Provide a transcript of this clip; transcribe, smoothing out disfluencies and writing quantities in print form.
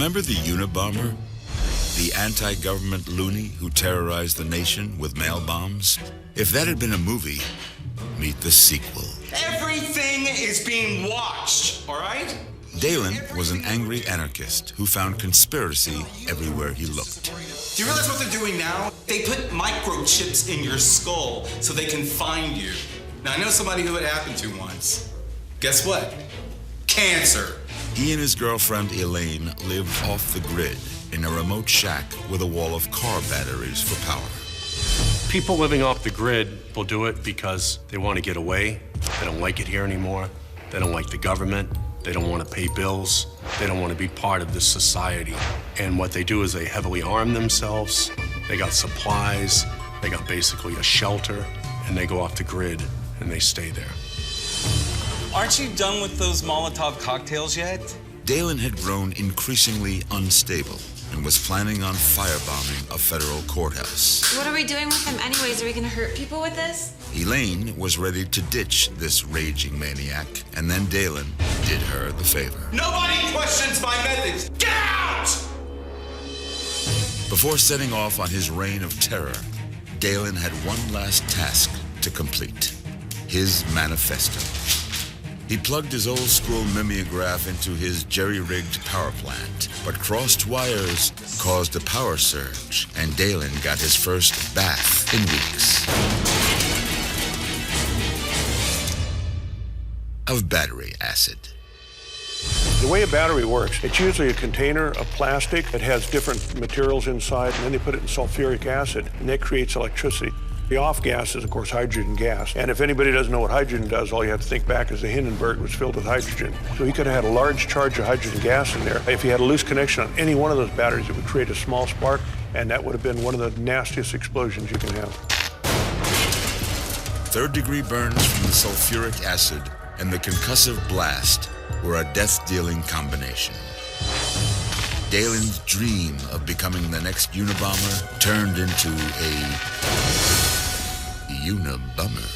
Remember the Unabomber? The anti-government loony who terrorized the nation with mail bombs? If that had been a movie, meet the sequel. Everything is being watched, all right? Dalen was an angry anarchist who found conspiracy everywhere he looked. Do you realize what they're doing now? They put microchips in your skull so they can find you. Now, I know somebody who it happened to once. Guess what? Cancer. He and his girlfriend Elaine lived off the grid in a remote shack with a wall of car batteries for power. People living off the grid will do it because they want to get away. They don't like it here anymore. They don't like the government. They don't want to pay bills. They don't want to be part of this society. And what they do is they heavily arm themselves. They got supplies. They got basically a shelter. And they go off the grid and they stay there. Aren't you done with those Molotov cocktails yet? Dalen had grown increasingly unstable and was planning on firebombing a federal courthouse. What are we doing with them anyways? Are we gonna hurt people with this? Elaine was ready to ditch this raging maniac, and then Dalen did her the favor. Nobody questions my methods. Get out! Before setting off on his reign of terror, Dalen had one last task to complete: his manifesto. He plugged his old-school mimeograph into his jerry-rigged power plant, but crossed wires caused a power surge, and Dalen got his first bath in weeks of battery acid. The way a battery works, it's usually a container of plastic that has different materials inside, and then they put it in sulfuric acid, and that creates electricity. The off gas is, of course, hydrogen gas. And if anybody doesn't know what hydrogen does, all you have to think back is the Hindenburg was filled with hydrogen. So he could have had a large charge of hydrogen gas in there. If he had a loose connection on any one of those batteries, it would create a small spark, and that would have been one of the nastiest explosions you can have. Third-degree burns from the sulfuric acid and the concussive blast were a death-dealing combination. Dalen's dream of becoming the next Unabomber turned into a Unabummer.